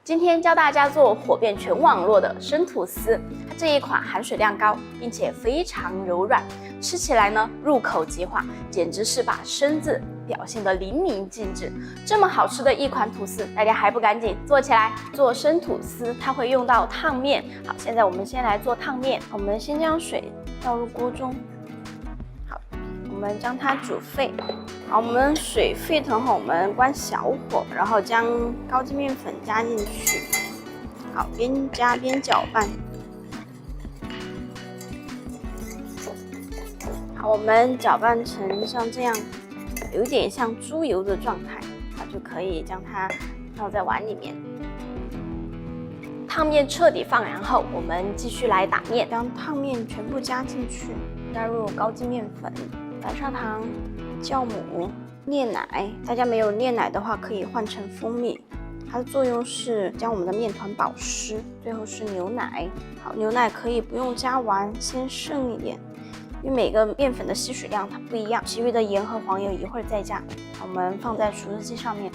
今天教大家做火遍全网络的生吐司，它这一款含水量高，并且非常柔软，吃起来呢入口即化，简直是把生字表现得淋漓尽致。这么好吃的一款吐司，大家还不赶紧做起来？做生吐司它会用到烫面，好，现在我们先来做烫面。我们先将水倒入锅中，好，我们将它煮沸。好，我们水沸腾后，我们关小火，然后将高筋面粉加进去。好，边加边搅拌。好，我们搅拌成像这样，有点像猪油的状态，好，就可以将它倒在碗里面。烫面彻底放凉后，我们继续来打面，将烫面全部加进去，加入高筋面粉、白砂糖、酵母、炼奶，大家没有炼奶的话，可以换成蜂蜜。它的作用是将我们的面团保湿。最后是牛奶，好，牛奶可以不用加完，先剩一点，因为每个面粉的吸水量它不一样。其余的盐和黄油一会儿再加。我们放在厨师机上面。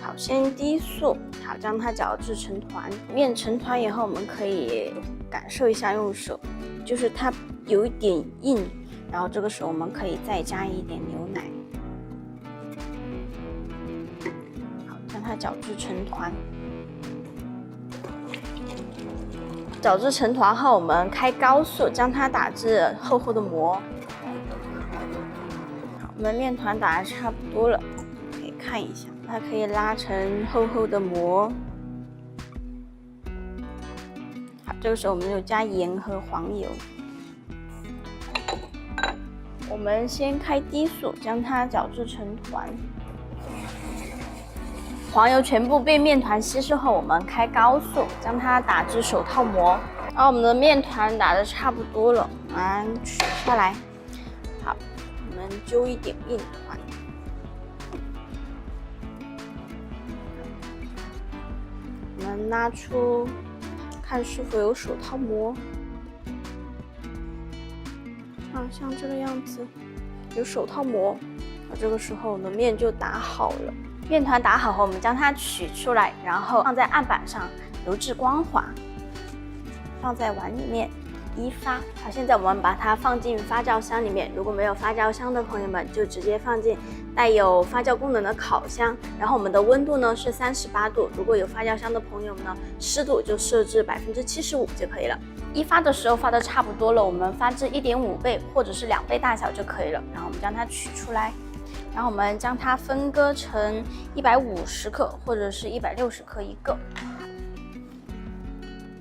好，先低速，好，将它搅制成团。面成团以后，我们可以感受一下，用手，就是它有一点硬，然后这个时候我们可以再加一点牛奶，好，将它搅制成团。搅制成团后，我们开高速，将它打至厚厚的膜。好，我们面团打得差不多了，可以看一下，它可以拉成厚厚的膜。好，这个时候我们就加盐和黄油。我们先开低速，将它搅制成团。黄油全部被面团稀释后，我们开高速，将它打至手套膜。然后我们的面团打得差不多了，我们取下来。好，我们揪一点面团。我们拉出，看是否有手套膜。像这个样子，有手套膜。这个时候我们面就打好了。面团打好后，我们将它取出来，然后放在案板上揉至光滑，放在碗里面一发。好，现在我们把它放进发酵箱里面。如果没有发酵箱的朋友们，就直接放进带有发酵功能的烤箱。然后我们的温度呢是38度。如果有发酵箱的朋友们呢，湿度就设置75%就可以了。一发的时候发的差不多了，我们发至1.5倍或者是2倍大小就可以了。然后我们将它取出来，然后我们将它分割成150克或者是160克一个。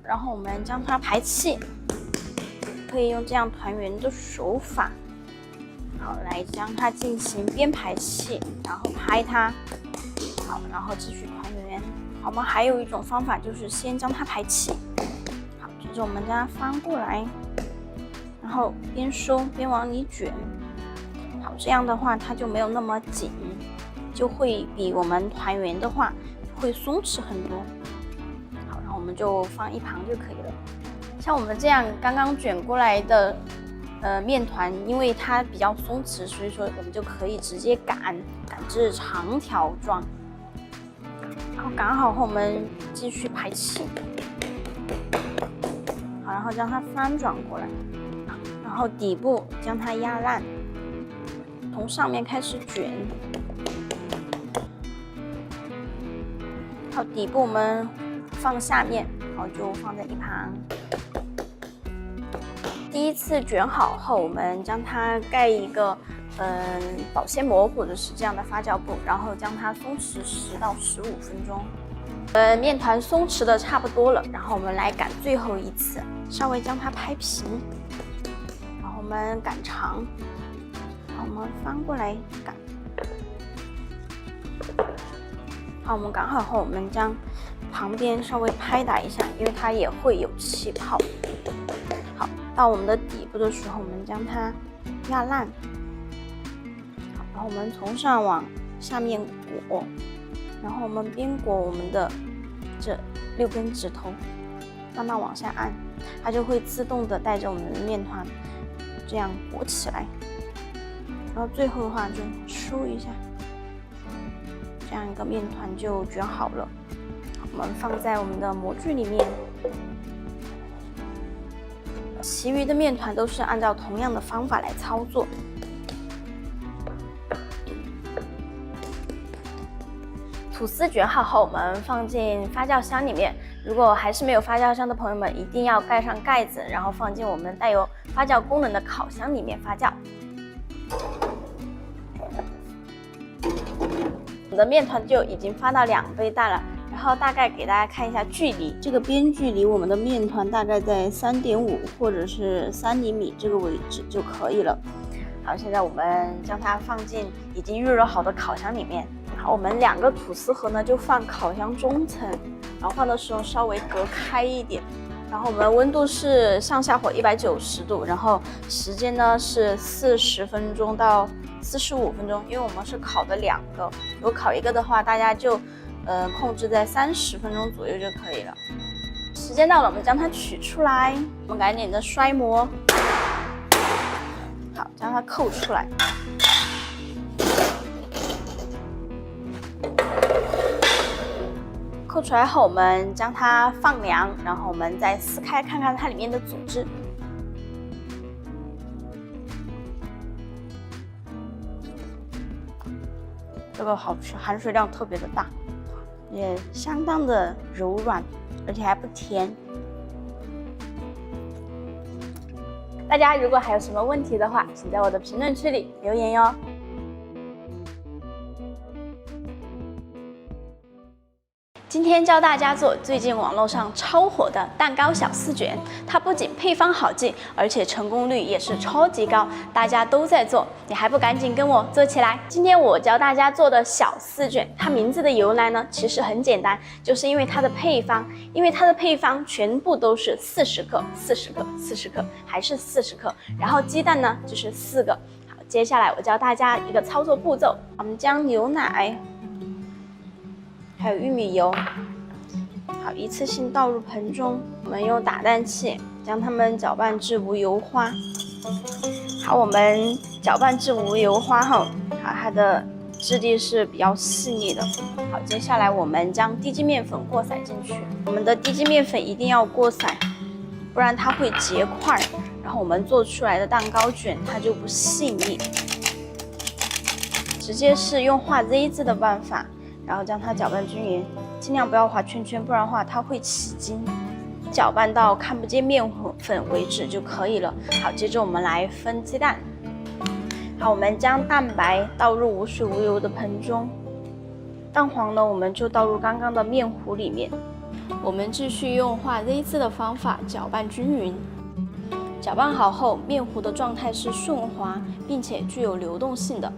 然后我们将它排气，可以用这样团圆的手法，好，来将它进行边排气，然后拍它，好，然后继续团圆。好，我们还有一种方法，就是先将它排气。接着我们将它翻过来，然后边收边往里卷。好，这样的话它就没有那么紧，就会比我们团圆的话会松弛很多。好，然后我们就放一旁就可以了。像我们这样刚刚卷过来的面团，因为它比较松弛，所以说我们就可以直接擀至长条状。好，擀好后我们继续排气。好，然后将它翻转过来，然后底部将它压烂，从上面开始卷。好，底部我们放下面，然后就放在一旁。第一次卷好后，我们将它盖一个保鲜膜或者是这样的发酵布，然后将它松弛10到15分钟。面团松弛的差不多了，然后我们来擀最后一次，稍微将它拍平，然后我们擀长，然后我们翻过来擀。好，我们擀好后，我们将旁边稍微拍打一下，因为它也会有气泡。好，到我们的底部的时候，我们将它压烂，好，然后我们从上往下面裹。然后我们边裹我们的这6根指头，慢慢往下按，它就会自动的带着我们的面团这样裹起来。然后最后的话就梳一下，这样一个面团就卷好了。我们放在我们的模具里面。其余的面团都是按照同样的方法来操作。吐司卷好后，我们放进发酵箱里面。如果还是没有发酵箱的朋友们，一定要盖上盖子，然后放进我们带有发酵功能的烤箱里面发酵。我们的面团就已经发到2倍大了。然后大概给大家看一下距离，这个边距离我们的面团大概在3.5或者是3厘米这个位置就可以了。好，现在我们将它放进已经预热好的烤箱里面。好，我们2个吐司盒呢就放烤箱中层，然后放的时候稍微隔开一点。然后我们温度是上下火190度，然后时间呢是40分钟到45分钟，因为我们是烤的2个，如果烤1个的话，大家就控制在30分钟左右就可以了。时间到了，我们将它取出来，我们赶紧的摔模，好，将它扣出来。扣出来后，我们将它放凉，然后我们再撕开看看它里面的组织。这个好吃，含水量特别的大。也相当的柔软，而且还不甜。大家如果还有什么问题的话，请在我的评论区里留言哟。今天教大家做最近网络上超火的蛋糕小4卷，它不仅配方好记，而且成功率也是超级高，大家都在做，你还不赶紧跟我做起来？今天我教大家做的小4卷，它名字的由来呢，其实很简单，就是因为它的配方，全部都是40克、40克、40克，还是40克，然后鸡蛋呢就是4个。好，接下来我教大家一个操作步骤，我们将牛奶。还有玉米油，好，一次性倒入盆中。我们用打蛋器将它们搅拌至无油花。好，我们搅拌至无油花后，好，它的质地是比较细腻的。好，接下来我们将低筋面粉过筛进去。我们的低筋面粉一定要过筛，不然它会结块，然后我们做出来的蛋糕卷它就不细腻。直接是用画 Z 字的办法。然后将它搅拌均匀，尽量不要画圈圈，不然的话它会起筋。搅拌到看不见面粉为止就可以了。好，接着我们来分鸡蛋。好，我们将蛋白倒入无水无油的盆中，蛋黄呢我们就倒入刚刚的面糊里面。我们继续用画 Z 字的方法搅拌均匀。搅拌好后，面糊的状态是顺滑，并且具有流动性的。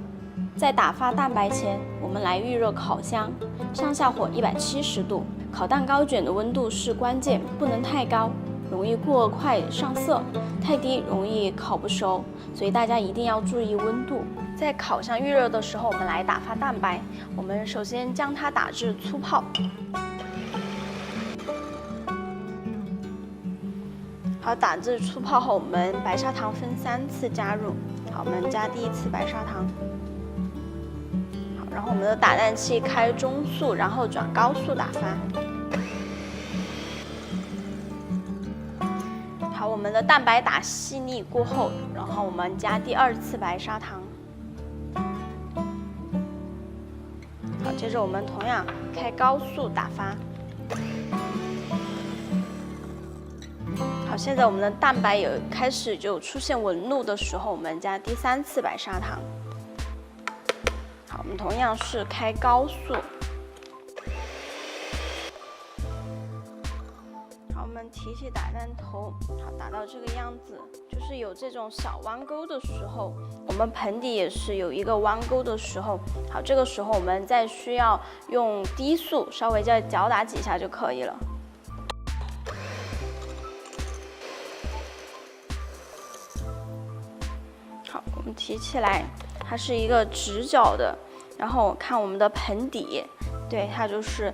在打发蛋白前，我们来预热烤箱，上下火170度。烤蛋糕卷的温度是关键，不能太高，容易过快上色；太低容易烤不熟，所以大家一定要注意温度。在烤箱预热的时候，我们来打发蛋白。我们首先将它打至粗泡。好，打至粗泡后，我们白砂糖分3次加入。好，我们加第1次白砂糖。然后我们的打蛋器开中速，然后转高速打发。好，我们的蛋白打细腻过后，然后我们加第2次白砂糖。好，接着我们同样开高速打发。好，现在我们的蛋白有开始就出现纹路的时候，我们加第3次白砂糖。好，我们同样是开高速。好，我们提起打蛋头，好，打到这个样子，就是有这种小弯钩的时候，我们盆底也是有一个弯钩的时候。好，这个时候我们再需要用低速稍微再搅打几下就可以了。好，我们提起来，它是一个直角的。然后看我们的盆底，对，它就是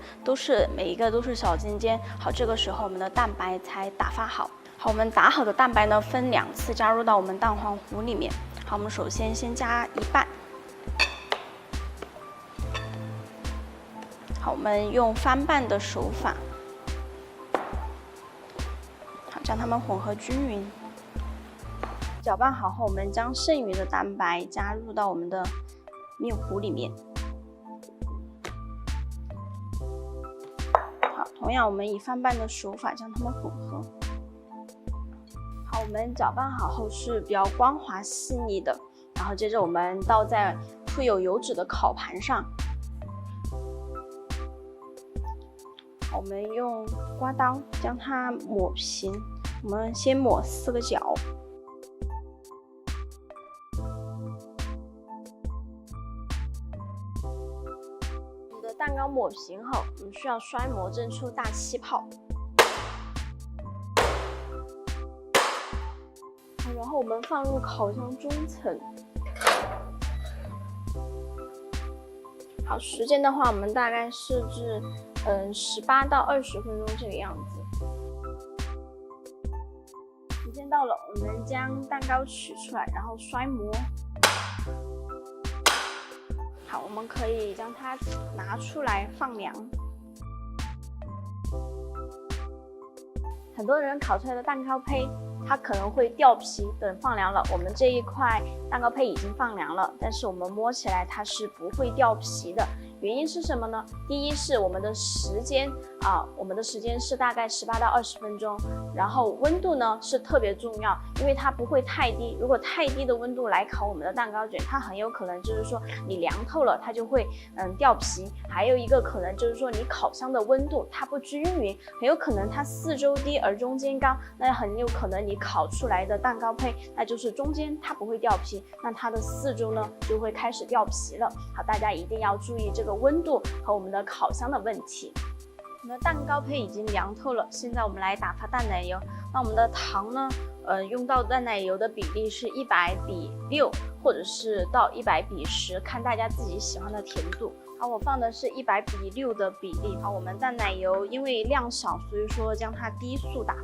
每一个都是小尖尖。好，这个时候我们的蛋白才打发好。好，我们打好的蛋白呢，分2次加入到我们蛋黄糊里面。好，我们首先加一半。好，我们用翻拌的手法，好，将它们混合均匀。搅拌好后，我们将剩余的蛋白加入到我们的面糊里面。好，同样我们以翻拌的手法将它们混合。好，我们搅拌好后是比较光滑细腻的，然后接着我们倒在铺有油脂的烤盘上。好，我们用刮刀将它抹平，我们先抹4个角。我们的蛋糕抹平后，我们需要摔模蒸出大气泡。然后我们放入烤箱中层。好，时间的话，我们大概设置18到20分钟这个样子。时间到了，我们将蛋糕取出来，然后摔模。好，我们可以将它拿出来放凉。很多人烤出来的蛋糕胚，它可能会掉皮，等放凉了。我们这一块蛋糕胚已经放凉了，但是我们摸起来它是不会掉皮的。原因是什么呢？第一是我们的时间我们的时间是大概18到20分钟，然后温度呢是特别重要，因为它不会太低。如果太低的温度来烤我们的蛋糕卷，它很有可能就是说你凉透了，它就会掉皮。还有一个可能就是说你烤箱的温度它不均匀，很有可能它四周低而中间高，那很有可能你烤出来的蛋糕胚，那就是中间它不会掉皮，那它的四周呢就会开始掉皮了。好，大家一定要注意这个温度和我们的烤箱的问题。我们的蛋糕胚已经凉透了，现在我们来打发淡奶油。那我们的糖呢，用到淡奶油的比例是100:6，或者是到100:10，看大家自己喜欢的甜度。好，我放的是100:6的比例。好，我们淡奶油因为量小，所以说将它低速打。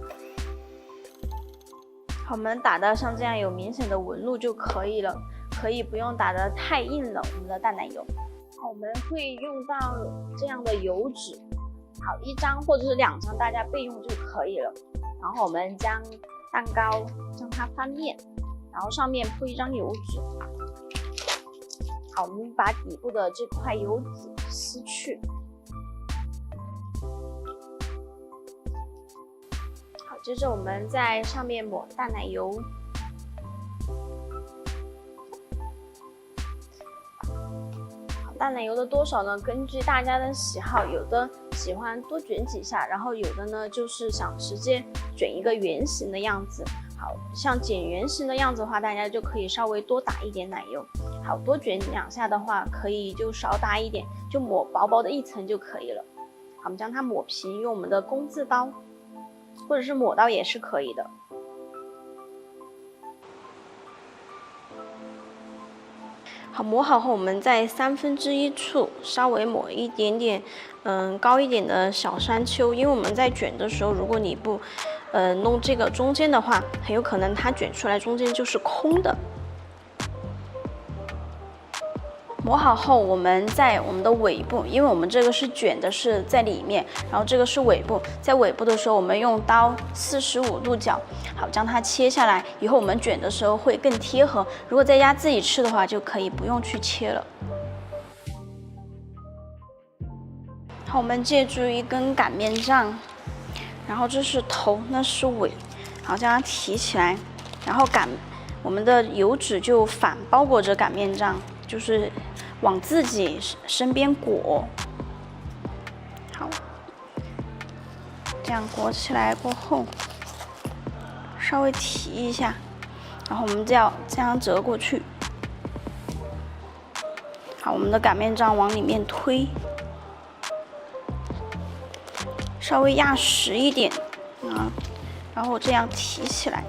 好，我们打到像这样有明显的纹路就可以了，可以不用打得太硬了。我们的淡奶油，好，我们会用到这样的油纸。好，1张或者是2张，大家备用就可以了。然后我们将蛋糕将它翻面，然后上面铺1张油纸。好，我们把底部的这块油纸撕去。好，接着我们在上面抹淡奶油。淡奶油的多少呢？根据大家的喜好，有的喜欢多卷几下，然后有的呢就是想直接卷一个圆形的样子。好像卷圆形的样子的话，大家就可以稍微多打一点奶油。好，多卷2下的话，可以就少打一点，就抹薄薄的1层就可以了。好，我们将它抹平，用我们的工字刀或者是抹刀也是可以的。好，抹好后，我们在1/3处稍微抹一点点，高一点的小山丘，因为我们在卷的时候，如果你不，弄这个中间的话，很有可能它卷出来中间就是空的。抹好后，我们在我们的尾部，因为我们这个是卷的是在里面，然后这个是尾部，在尾部的时候，我们用刀45度角，好将它切下来，以后我们卷的时候会更贴合。如果在家自己吃的话，就可以不用去切了。好，我们借助一根擀面杖，然后这是头，那是尾，好将它提起来，然后我们的油纸就反包裹着擀面杖，就是往自己身边裹。好，这样裹起来过后，稍微提一下，然后我们这样折过去。好，我们的擀面杖往里面推，稍微压实一点然后这样提起来。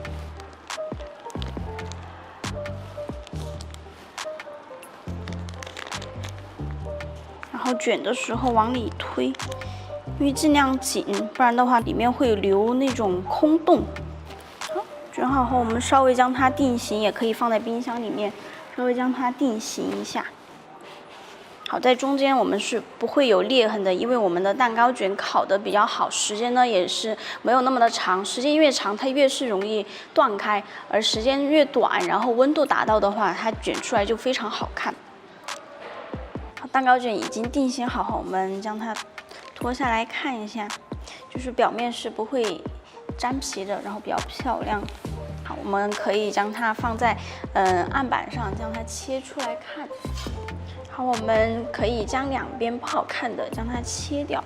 然后卷的时候往里推，因为尽量紧，不然的话里面会留那种空洞。好，卷好后，我们稍微将它定型，也可以放在冰箱里面，稍微将它定型一下。好，在中间我们是不会有裂痕的，因为我们的蛋糕卷烤得比较好，时间呢也是没有那么的长，时间越长它越是容易断开，而时间越短，然后温度达到的话，它卷出来就非常好看。好，蛋糕卷已经定型好后，我们将它脱下来看一下，就是表面是不会粘皮的，然后比较漂亮。好，我们可以将它放在案板上，将它切出来看。好，我们可以将两边不好看的将它切掉。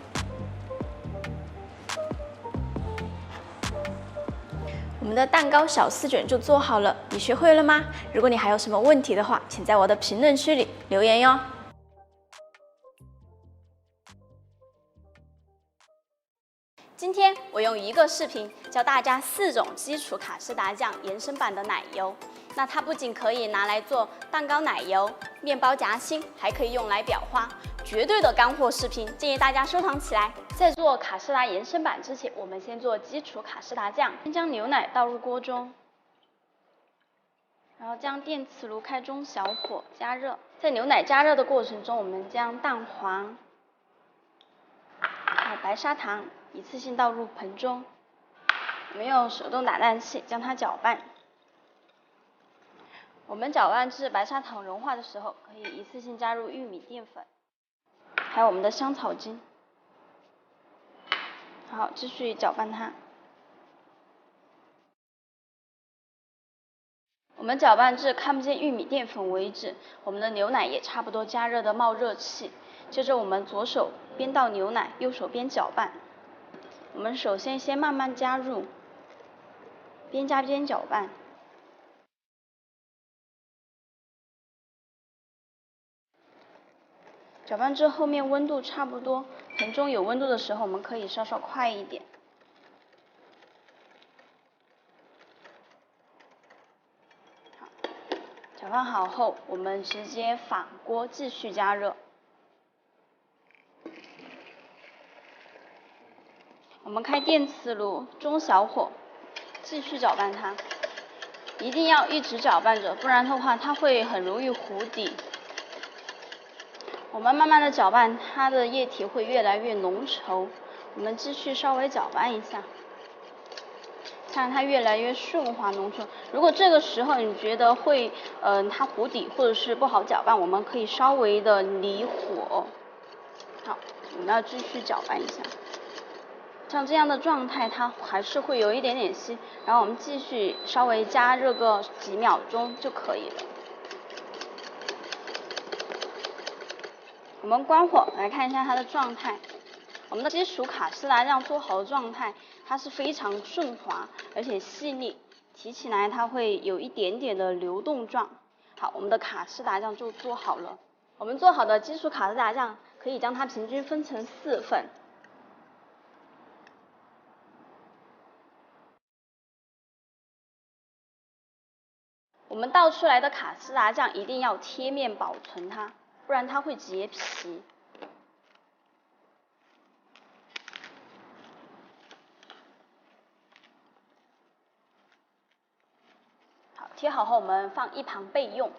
我们的蛋糕小丝卷就做好了，你学会了吗？如果你还有什么问题的话，请在我的评论区里留言哟。今天我用一个视频教大家4种基础卡士达酱延伸版的奶油。那它不仅可以拿来做蛋糕奶油、面包夹心，还可以用来裱花，绝对的干货视频，建议大家收藏起来。在做卡士达延伸版之前，我们先做基础卡士达酱。先将牛奶倒入锅中，然后将电磁炉开中小火加热。在牛奶加热的过程中，我们将蛋黄、还有白砂糖一次性倒入盆中，我们用手动打蛋器将它搅拌。我们搅拌至白砂糖融化的时候，可以一次性加入玉米淀粉，还有我们的香草精。好，继续搅拌它。我们搅拌至看不见玉米淀粉为止，我们的牛奶也差不多加热的冒热气。接着我们左手边倒牛奶，右手边搅拌。我们首先慢慢加入，边加边搅拌。搅拌至后面温度差不多，盆中有温度的时候，我们可以稍快一点。好，搅拌好后，我们直接反锅继续加热。我们开电磁炉，中小火，继续搅拌它。一定要一直搅拌着，不然的话它会很容易糊底。我们慢慢的搅拌，它的液体会越来越浓稠。我们继续稍微搅拌一下，看它越来越顺滑浓稠。如果这个时候你觉得会它糊底或者是不好搅拌，我们可以稍微的离火。好，我们要继续搅拌一下。像这样的状态，它还是会有一点点稀，然后我们继续稍微加热个几秒钟就可以了。我们关火来看一下它的状态。我们的基础卡士达酱做好的状态，它是非常顺滑而且细腻，提起来它会有一点点的流动状。好，我们的卡士达酱就做好了。我们做好的基础卡士达酱可以将它平均分成4份。我们倒出来的卡士达酱一定要贴面保存它，不然它会结皮。好，贴好后我们放一旁备用。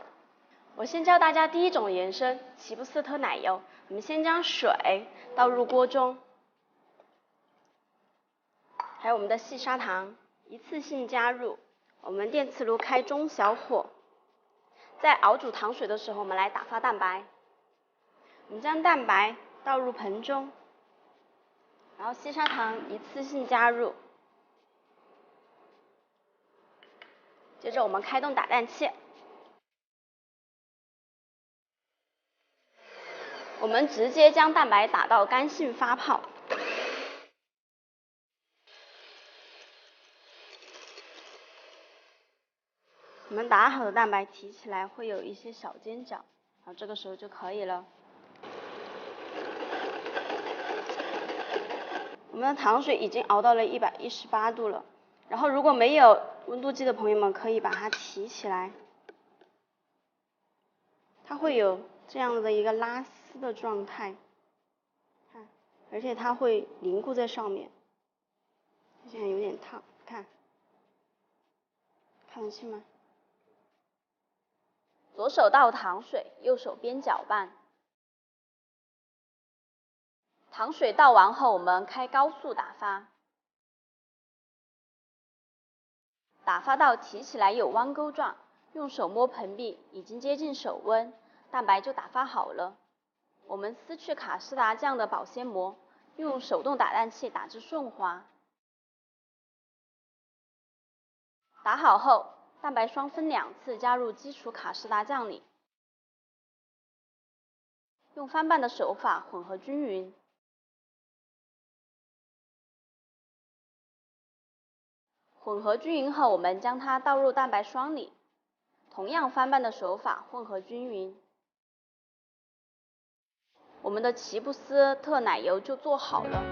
我先教大家第一种延伸，齐布斯特奶油。我们先将水倒入锅中，还有我们的细砂糖一次性加入。我们电磁炉开中小火，在熬煮糖水的时候，我们来打发蛋白。我们将蛋白倒入盆中，然后细砂糖一次性加入。接着我们开动打蛋器，我们直接将蛋白打到干性发泡。我们打好的蛋白提起来会有一些小尖角，然后这个时候就可以了。我们的糖水已经熬到了118度了，然后如果没有温度计的朋友们，可以把它提起来，它会有这样的一个拉丝的状态，看，而且它会凝固在上面，现在有点烫，看。看得清吗？左手倒糖水，右手边搅拌。糖水倒完后，我们开高速打发。打发到提起来有弯钩状，用手摸盆壁，已经接近手温，蛋白就打发好了。我们撕去卡士达酱的保鲜膜，用手动打蛋器打至顺滑。打好后，蛋白霜分2次加入基础卡士达酱里，用翻拌的手法混合均匀。混合均匀后，我们将它倒入蛋白霜里，同样翻拌的手法混合均匀。我们的奇布斯特奶油就做好了，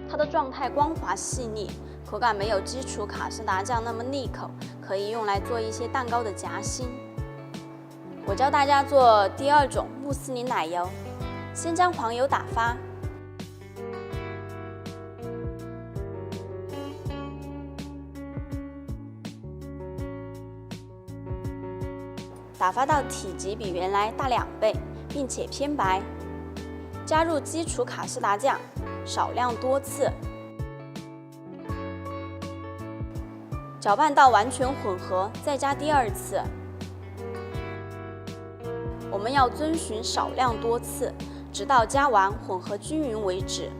它的状态光滑细腻，口感没有基础卡士达酱那么腻口，可以用来做一些蛋糕的夹心。我教大家做第2种穆斯林奶油，先将黄油打发。打发到体积比原来大2倍，并且偏白。加入基础卡士达酱，少量多次，搅拌到完全混合，再加第2次。我们要遵循少量多次，直到加完混合均匀为止。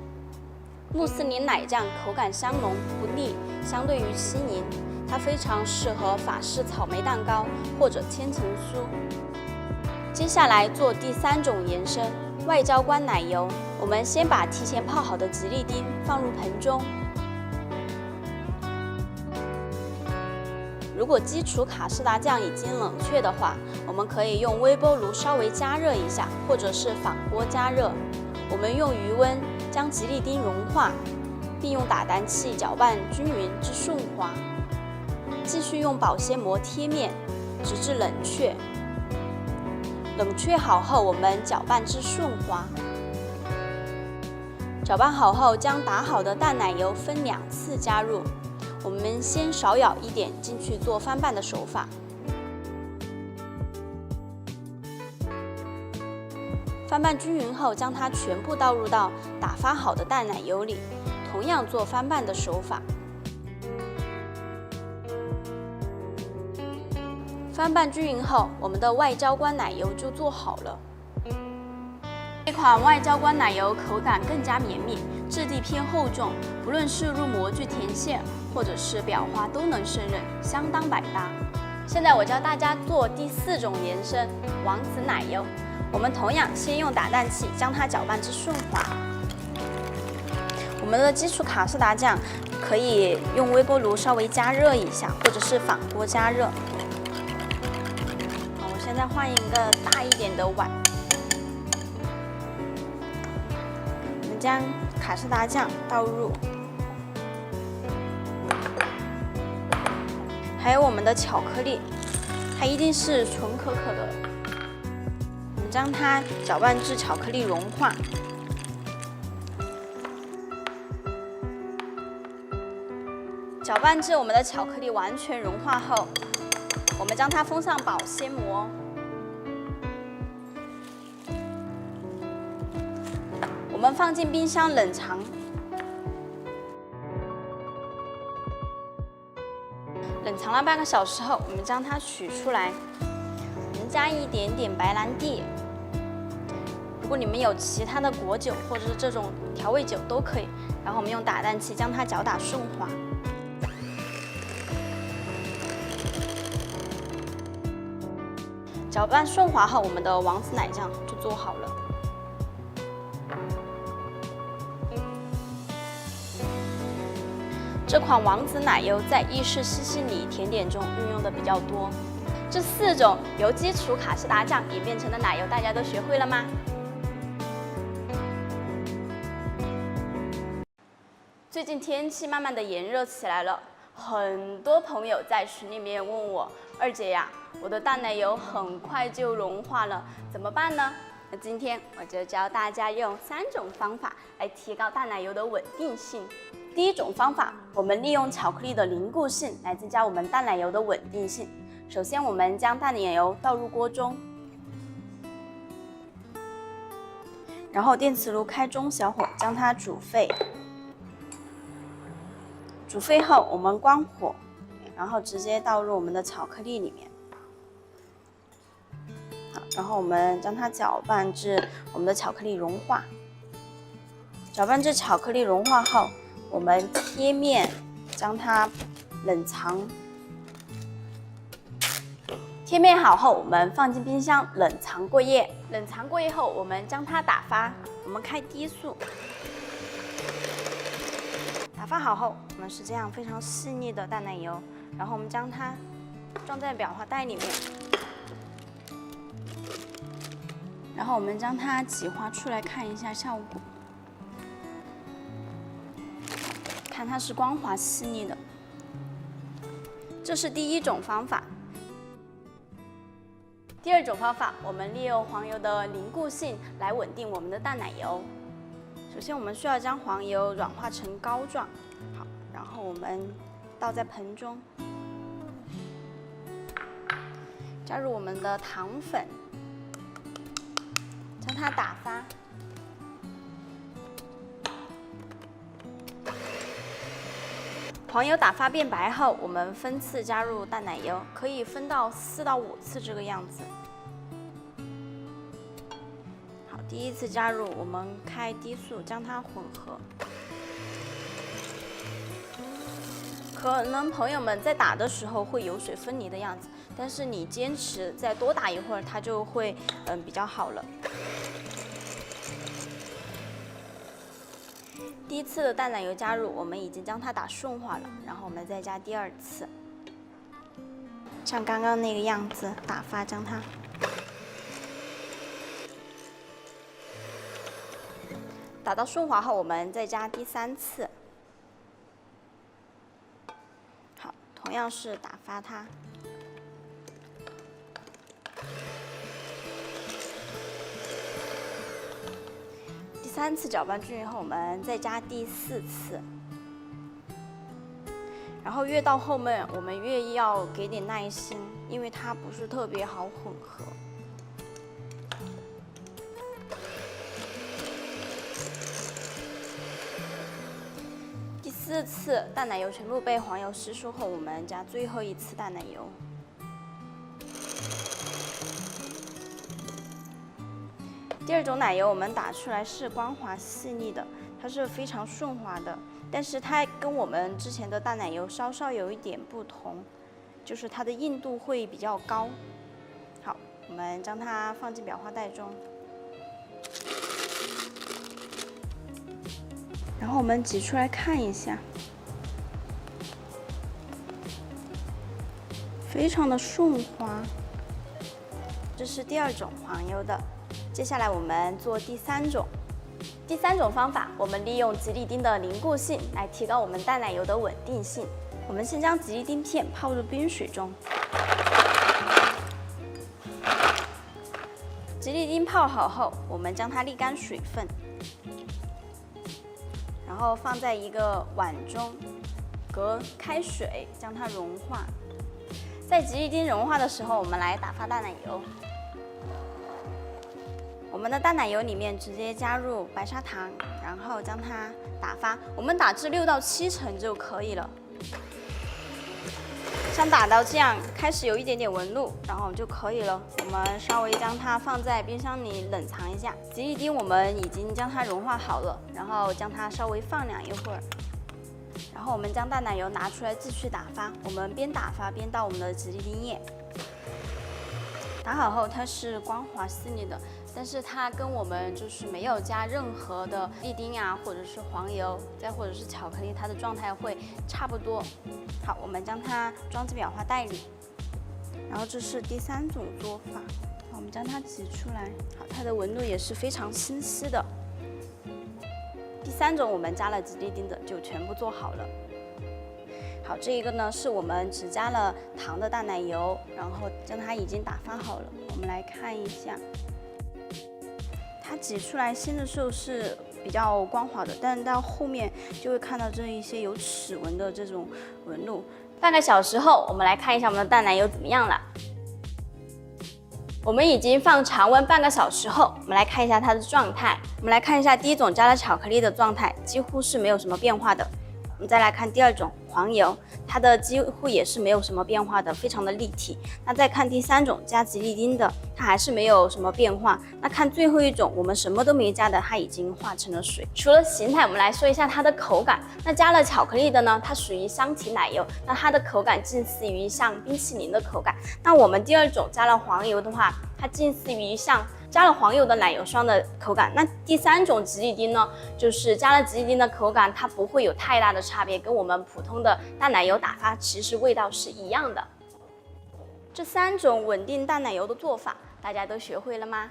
穆斯林奶酱口感香浓不腻，相对于稀泥。它非常适合法式草莓蛋糕或者千层酥。接下来做第3种延伸，外焦关奶油。我们先把提前泡好的吉利丁放入盆中。如果基础卡士达酱已经冷却的话，我们可以用微波炉稍微加热一下，或者是反锅加热。我们用余温将吉利丁融化，并用打蛋器搅拌均匀至顺滑。继续用保鲜膜贴面，直至冷却。冷却好后，我们搅拌至顺滑。搅拌好后，将打好的淡奶油分2次加入。我们先少舀一点进去做翻拌的手法。翻拌均匀后，将它全部倒入到打发好的淡奶油里，同样做翻拌的手法。翻拌均匀后，我们的外焦关奶油就做好了。这款外焦关奶油口感更加绵密，质地偏厚重，不论是入模具填馅或者是裱花都能胜任，相当百搭。现在我教大家做第4种延伸，王子奶油。我们同样先用打蛋器将它搅拌至顺滑。我们的基础卡士达酱可以用微波炉稍微加热一下，或者是反锅加热。现在换一个大一点的碗，我们将卡士达酱倒入，还有我们的巧克力，它一定是纯可可的。我们将它搅拌至巧克力融化。搅拌至我们的巧克力完全融化后，我们将它封上保鲜膜。我们放进冰箱冷藏。冷藏了半个小时后，我们将它取出来。我们加一点点白兰地。如果你们有其他的果酒或者是这种调味酒都可以。然后我们用打蛋器将它搅打顺滑。搅拌顺滑后，我们的王子奶酱就做好了。这款王子奶油在意式西西里甜点中运用的比较多。这4种由基础卡士达酱演变成的奶油，大家都学会了吗？最近天气慢慢的炎热起来了，很多朋友在群里面问我，二姐呀，我的淡奶油很快就融化了，怎么办呢？那今天我就教大家用3种方法来提高淡奶油的稳定性。第一种方法，我们利用巧克力的凝固性来增加我们淡奶油的稳定性。首先，我们将淡奶油倒入锅中，然后电磁炉开中小火将它煮沸。煮沸后，我们关火，然后直接倒入我们的巧克力里面。好，然后我们将它搅拌至我们的巧克力融化。搅拌至巧克力融化后，我们贴面将它冷藏。贴面好后，我们放进冰箱冷藏过夜。冷藏过夜后，我们将它打发，我们开低速。打发好后，我们是这样非常细腻的淡奶油，然后我们将它装在裱花袋里面，然后我们将它挤花出来看一下效果，看它是光滑细腻的。这是第一种方法。第二种方法，我们利用黄油的凝固性来稳定我们的淡奶油。首先，我们需要将黄油软化成膏状，好，然后我们倒在盆中，加入我们的糖粉，将它打发。黄油打发变白后，我们分次加入淡奶油，可以分到4到5次这个样子。好，第一次加入，我们开低速将它混合。可能朋友们在打的时候会油水分离的样子，但是你坚持再多打一会儿，它就会比较好了。第一次的淡奶油加入，我们已经将它打顺滑了，然后我们再加第2次，像刚刚那个样子打发，将它打到顺滑后，我们再加第3次，好，同样是打发它。第3次搅拌均匀后，我们再加第4次，然后越到后面，我们越要给点耐心，因为它不是特别好混合。第4次淡奶油全部被黄油吸收后，我们加最后1次淡奶油。第2种奶油我们打出来是光滑细腻的，它是非常顺滑的，但是它跟我们之前的淡奶油稍稍有一点不同，就是它的硬度会比较高。好，我们将它放进裱花袋中，然后我们挤出来看一下，非常的顺滑。这是第2种黄油的。接下来我们做第3种。第3种方法，我们利用吉利丁的凝固性来提高我们淡奶油的稳定性。我们先将吉利丁片泡入冰水中，吉利丁泡好后，我们将它沥干水分，然后放在一个碗中，隔开水将它融化。在吉利丁融化的时候，我们来打发淡奶油。我们的淡奶油里面直接加入白砂糖，然后将它打发，我们打至6到7成就可以了。像打到这样开始有一点点纹路，然后就可以了。我们稍微将它放在冰箱里冷藏一下。吉利丁我们已经将它融化好了，然后将它稍微放凉一会儿。然后我们将淡奶油拿出来继续打发，我们边打发边倒我们的吉利丁液。打好后它是光滑细腻的，但是它跟我们就是没有加任何的利丁啊，或者是黄油，再或者是巧克力，它的状态会差不多。好，我们将它装进裱花袋里。然后这是第3种做法，我们将它挤出来，好，它的纹路也是非常清晰的。第3种我们加了吉利丁的就全部做好了。好，这一个呢是我们只加了糖的淡奶油，然后将它已经打发好了。我们来看一下，它挤出来鲜的时候是比较光滑的，但是到后面就会看到这一些有齿纹的这种纹路。半个小时后，我们来看一下我们的淡奶油怎么样了。我们已经放常温半个小时后，我们来看一下它的状态。我们来看一下第一种加了巧克力的状态，几乎是没有什么变化的。我们再来看第二种黄油，它的几乎也是没有什么变化的，非常的立体。那再看第三种加吉利丁的，它还是没有什么变化。那看最后一种，我们什么都没加的，它已经化成了水。除了形态，我们来说一下它的口感。那加了巧克力的呢，它属于香缇奶油，那它的口感近似于像冰淇淋的口感。那我们第二种加了黄油的话，它近似于像加了黄油的奶油霜的口感。那第三种吉利丁呢，就是加了吉利丁的口感，它不会有太大的差别，跟我们普通的淡奶油打发其实味道是一样的。这3种稳定淡奶油的做法，大家都学会了吗？